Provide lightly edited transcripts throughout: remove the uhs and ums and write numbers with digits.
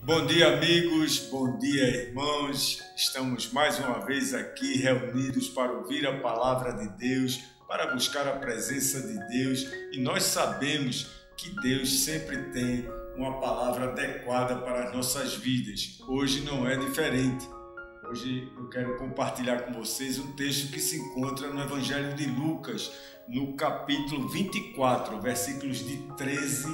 Bom dia, amigos, bom dia, irmãos. Estamos mais uma vez aqui reunidos para ouvir a palavra de Deus, para buscar a presença de Deus, e nós sabemos que Deus sempre tem uma palavra adequada para as nossas vidas. Hoje não é diferente. Hoje eu quero compartilhar com vocês um texto que se encontra no Evangelho de Lucas, no capítulo 24, versículos de 13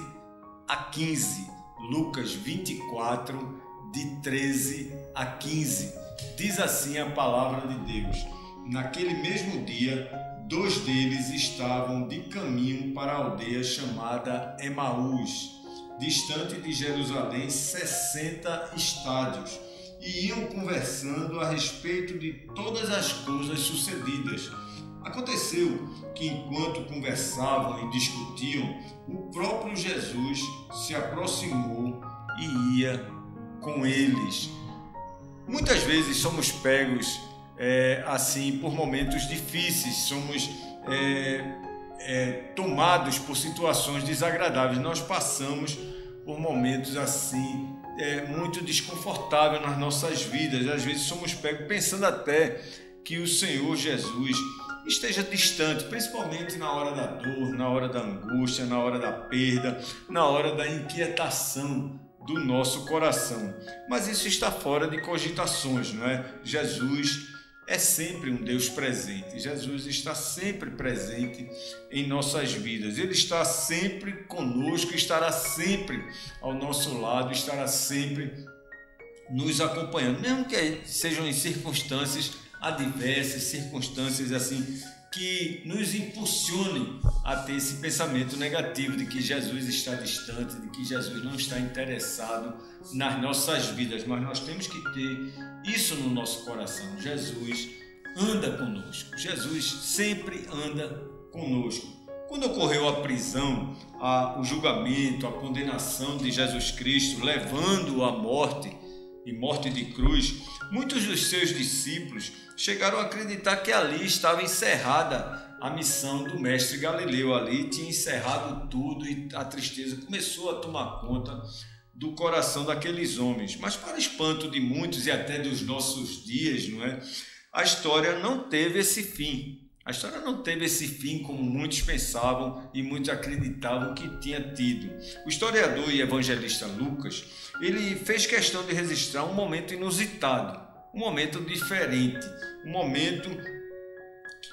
a 15. Lucas 24, de 13 a 15. Diz assim a palavra de Deus: Naquele mesmo dia, 2 deles estavam de caminho para a aldeia chamada Emaús, distante de Jerusalém 60 estádios, e iam conversando a respeito de todas as coisas sucedidas. Aconteceu que, enquanto conversavam e discutiam, o próprio Jesus se aproximou e ia com eles. Muitas vezes somos pegos assim por momentos difíceis, somos tomados por situações desagradáveis. Nós passamos por momentos assim muito desconfortáveis nas nossas vidas. Às vezes somos pegos pensando até que o Senhor Jesus esteja distante, principalmente na hora da dor, na hora da angústia, na hora da perda, na hora da inquietação do nosso coração. Mas isso está fora de cogitações, não é? Jesus é sempre um Deus presente. Jesus está sempre presente em nossas vidas. Ele está sempre conosco, estará sempre ao nosso lado, estará sempre nos acompanhando, mesmo que sejam em circunstâncias adversas, circunstâncias assim que nos impulsionem a ter esse pensamento negativo de que Jesus está distante, de que Jesus não está interessado nas nossas vidas. Mas nós temos que ter isso no nosso coração. Jesus anda conosco, Jesus sempre anda conosco. Quando ocorreu a prisão, o julgamento, a condenação de Jesus Cristo, levando-o à morte e morte de cruz, muitos dos seus discípulos chegaram a acreditar que ali estava encerrada a missão do mestre Galileu. Ali tinha encerrado tudo e a tristeza começou a tomar conta do coração daqueles homens. Mas, para espanto de muitos e até dos nossos dias, não é? A história não teve esse fim. A história não teve esse fim como muitos pensavam e muitos acreditavam que tinha tido. O historiador e evangelista Lucas, ele fez questão de registrar um momento inusitado, um momento diferente, um momento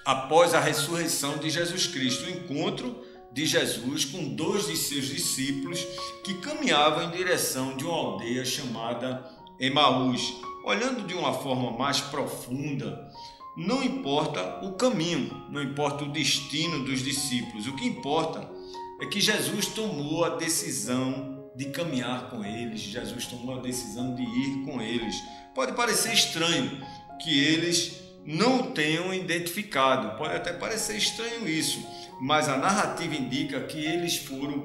após a ressurreição de Jesus Cristo, o encontro de Jesus com 2 de seus discípulos que caminhavam em direção de uma aldeia chamada Emaús. Olhando de uma forma mais profunda, não importa o caminho, não importa o destino dos discípulos. O que importa é que Jesus tomou a decisão de caminhar com eles. Jesus tomou a decisão de ir com eles. Pode parecer estranho que eles não o tenham identificado. Pode até parecer estranho isso, mas a narrativa indica que eles foram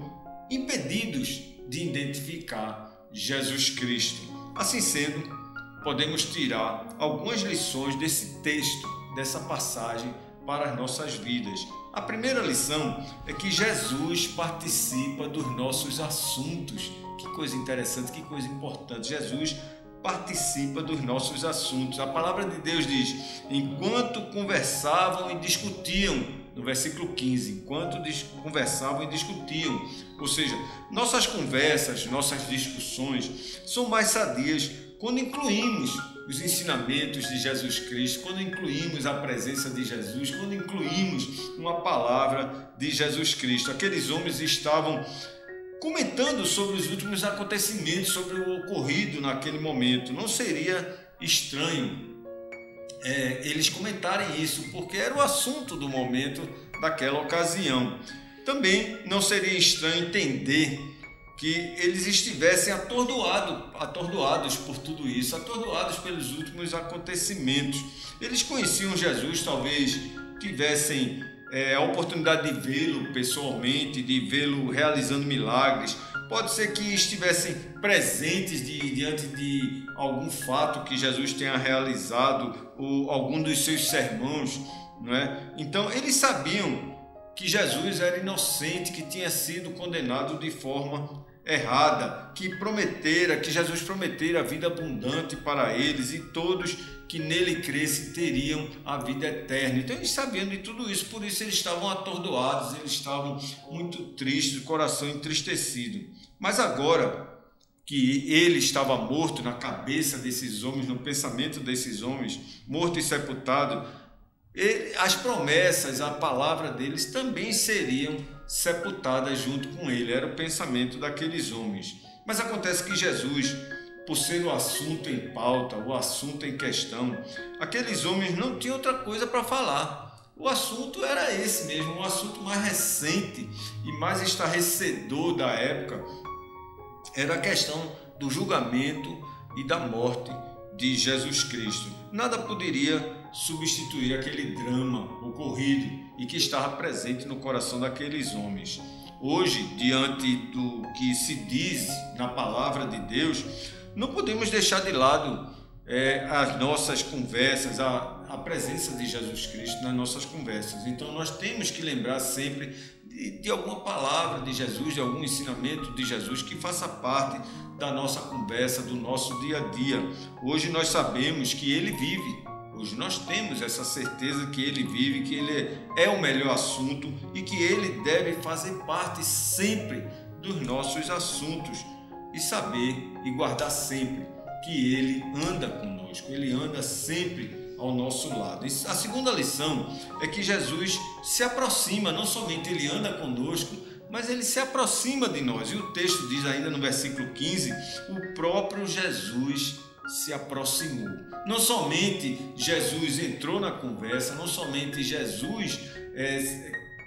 impedidos de identificar Jesus Cristo. Assim sendo, podemos tirar algumas lições desse texto, dessa passagem para as nossas vidas. A primeira lição é que Jesus participa dos nossos assuntos. Que coisa interessante, que coisa importante. Jesus participa dos nossos assuntos. A palavra de Deus diz: enquanto conversavam e discutiam, no versículo 15, enquanto conversavam e discutiam. Ou seja, nossas conversas, nossas discussões são mais sadias quando incluímos os ensinamentos de Jesus Cristo, quando incluímos a presença de Jesus, quando incluímos uma palavra de Jesus Cristo. Aqueles homens estavam comentando sobre os últimos acontecimentos, sobre o ocorrido naquele momento. Não seria estranho eles comentarem isso, porque era o assunto do momento daquela ocasião. Também não seria estranho entender que eles estivessem atordoados por tudo isso, atordoados pelos últimos acontecimentos. Eles conheciam Jesus, talvez tivessem a oportunidade de vê-lo pessoalmente, de vê-lo realizando milagres. Pode ser que estivessem presentes diante de algum fato que Jesus tenha realizado ou algum dos seus sermões, não é? Então, eles sabiam que Jesus era inocente, que tinha sido condenado de forma errada, que Jesus prometera a vida abundante para eles e todos que nele crescem teriam a vida eterna. Então eles sabiam de tudo isso, por isso eles estavam atordoados, eles estavam muito tristes, o coração entristecido. Mas agora que ele estava morto na cabeça desses homens, no pensamento desses homens, morto e sepultado, as promessas, a palavra deles também seriam sepultadas junto com ele. Era o pensamento daqueles homens. Mas acontece que Jesus, por ser o assunto em pauta, o assunto em questão, aqueles homens não tinham outra coisa para falar. O assunto era esse mesmo, o assunto mais recente e mais estarrecedor da época era a questão do julgamento e da morte de Jesus Cristo. Nada poderia substituir aquele drama ocorrido e que estava presente no coração daqueles homens. Hoje, diante do que se diz na palavra de Deus, não podemos deixar de lado as nossas conversas, a presença de Jesus Cristo nas nossas conversas. Então nós temos que lembrar sempre de alguma palavra de Jesus, de algum ensinamento de Jesus que faça parte da nossa conversa, do nosso dia a dia. Hoje nós sabemos que Ele vive, hoje nós temos essa certeza que Ele vive, que Ele é o melhor assunto e que Ele deve fazer parte sempre dos nossos assuntos e saber e guardar sempre que Ele anda conosco, Ele anda sempre ao nosso lado. E a segunda lição é que Jesus se aproxima, não somente Ele anda conosco, mas Ele se aproxima de nós. E o texto diz ainda no versículo 15, o próprio Jesus se aproximou. Não somente Jesus entrou na conversa, não somente Jesus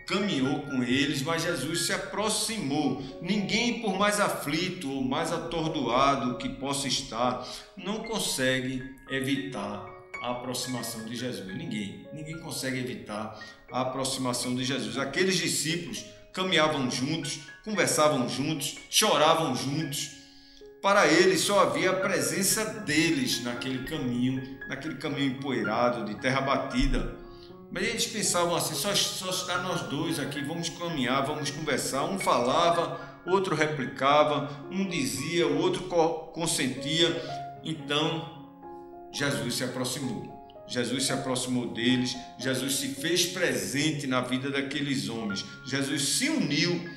caminhou com eles, mas Jesus se aproximou. Ninguém, por mais aflito ou mais atordoado que possa estar, não consegue evitar a aproximação de Jesus. Ninguém consegue evitar a aproximação de Jesus. Aqueles discípulos caminhavam juntos, conversavam juntos, choravam juntos. Para eles só havia a presença deles naquele caminho empoeirado, de terra batida. Mas eles pensavam assim, só está nós dois aqui, vamos caminhar, vamos conversar. Um falava, outro replicava, um dizia, o outro consentia. Então Jesus se aproximou. Jesus se aproximou deles, Jesus se fez presente na vida daqueles homens. Jesus se uniu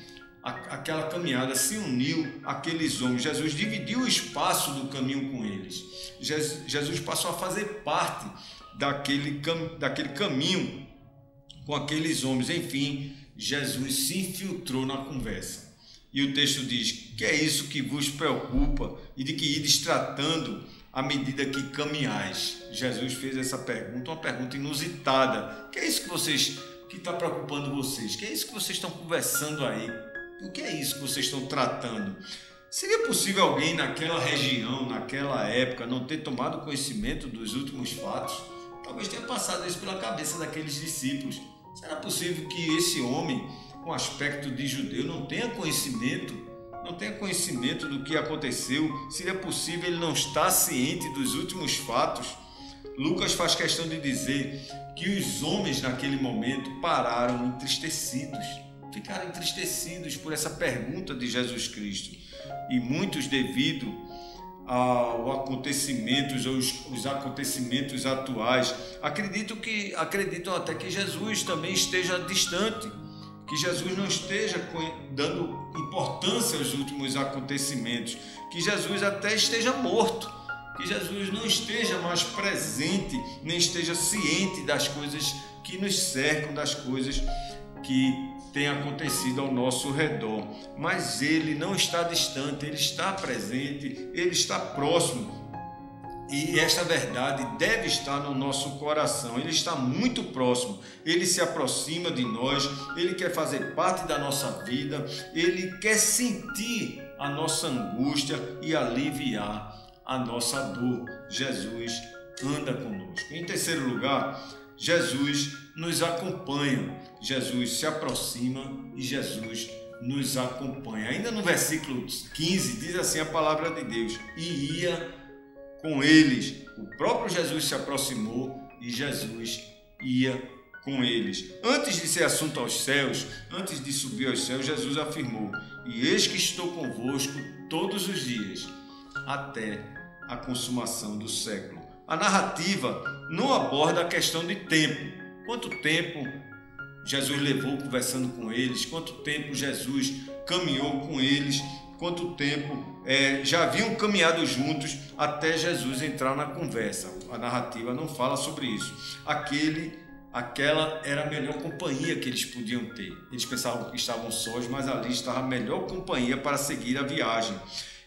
àquela caminhada, se uniu àqueles homens. Jesus dividiu o espaço do caminho com eles. Jesus passou a fazer parte daquele caminho com aqueles homens. Enfim, Jesus se infiltrou na conversa. E o texto diz, que é isso que vos preocupa e de que ides tratando à medida que caminhais? Jesus fez essa pergunta, uma pergunta inusitada. Que é isso que está preocupando vocês? Que é isso que vocês estão conversando aí? O que é isso que vocês estão tratando? Seria possível alguém naquela região, naquela época, não ter tomado conhecimento dos últimos fatos? Talvez tenha passado isso pela cabeça daqueles discípulos. Será possível que esse homem, com aspecto de judeu, não tenha conhecimento do que aconteceu? Seria possível ele não estar ciente dos últimos fatos? Lucas faz questão de dizer que os homens naquele momento pararam entristecidos, ficaram entristecidos por essa pergunta de Jesus Cristo. E muitos, devido aos acontecimentos atuais, acreditam até que Jesus também esteja distante, que Jesus não esteja dando importância aos últimos acontecimentos, que Jesus até esteja morto, que Jesus não esteja mais presente, nem esteja ciente das coisas que nos cercam, das coisas que têm acontecido ao nosso redor. Mas Ele não está distante, Ele está presente, Ele está próximo. E esta verdade deve estar no nosso coração. Ele está muito próximo, Ele se aproxima de nós, Ele quer fazer parte da nossa vida, Ele quer sentir a nossa angústia e aliviar a nossa dor. Jesus anda conosco. Em terceiro lugar, Jesus nos acompanha, Jesus se aproxima e Jesus nos acompanha. Ainda no versículo 15 diz assim a palavra de Deus, e ia com eles. O próprio Jesus se aproximou e Jesus ia com eles. Antes de ser assunto aos céus, antes de subir aos céus, Jesus afirmou: e eis que estou convosco todos os dias, até a consumação do século. A narrativa não aborda a questão de tempo. Quanto tempo Jesus levou conversando com eles, quanto tempo Jesus caminhou com eles, quanto tempo já haviam caminhado juntos até Jesus entrar na conversa. A narrativa não fala sobre isso. Aquela era a melhor companhia que eles podiam ter. Eles pensavam que estavam sós, mas ali estava a melhor companhia para seguir a viagem.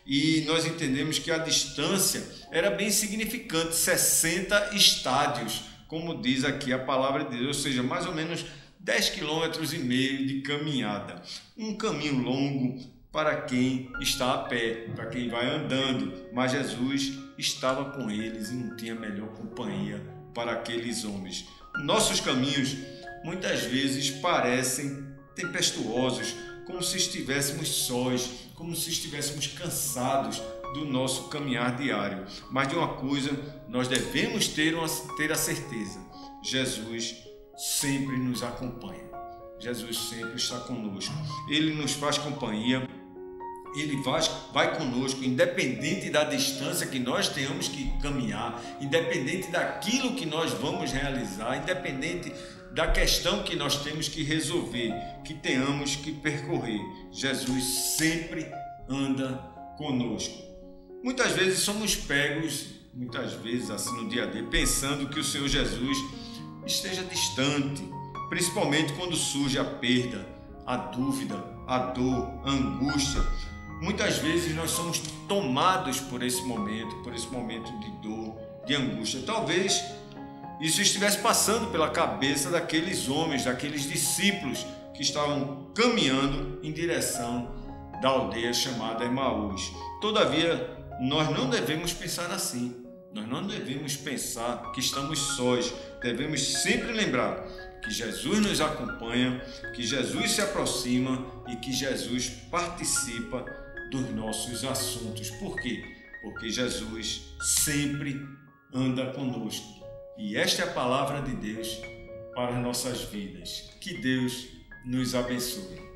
E nós entendemos que a distância era bem significante, 60 estádios, como diz aqui a palavra de Deus, ou seja, mais ou menos 10,5 km de caminhada. Um caminho longo para quem está a pé, para quem vai andando, mas Jesus estava com eles e não tinha melhor companhia para aqueles homens. Nossos caminhos muitas vezes parecem tempestuosos, como se estivéssemos sós, como se estivéssemos cansados do nosso caminhar diário. Mas de uma coisa nós devemos ter a certeza: Jesus sempre nos acompanha. Jesus sempre está conosco. Ele nos faz companhia. Ele vai conosco, independente da distância que nós tenhamos que caminhar, independente daquilo que nós vamos realizar, independente da questão que nós temos que resolver, que tenhamos que percorrer. Jesus sempre anda conosco. Muitas vezes somos pegos, assim no dia a dia, pensando que o Senhor Jesus esteja distante, principalmente quando surge a perda, a dúvida, a dor, a angústia. Muitas vezes nós somos tomados por esse momento de dor, de angústia. Talvez isso estivesse passando pela cabeça daqueles homens, daqueles discípulos que estavam caminhando em direção da aldeia chamada Emaús. Todavia, nós não devemos pensar assim. Nós não devemos pensar que estamos sós. Devemos sempre lembrar que Jesus nos acompanha, que Jesus se aproxima e que Jesus participa dos nossos assuntos. Por quê? Porque Jesus sempre anda conosco. E esta é a palavra de Deus para as nossas vidas. Que Deus nos abençoe.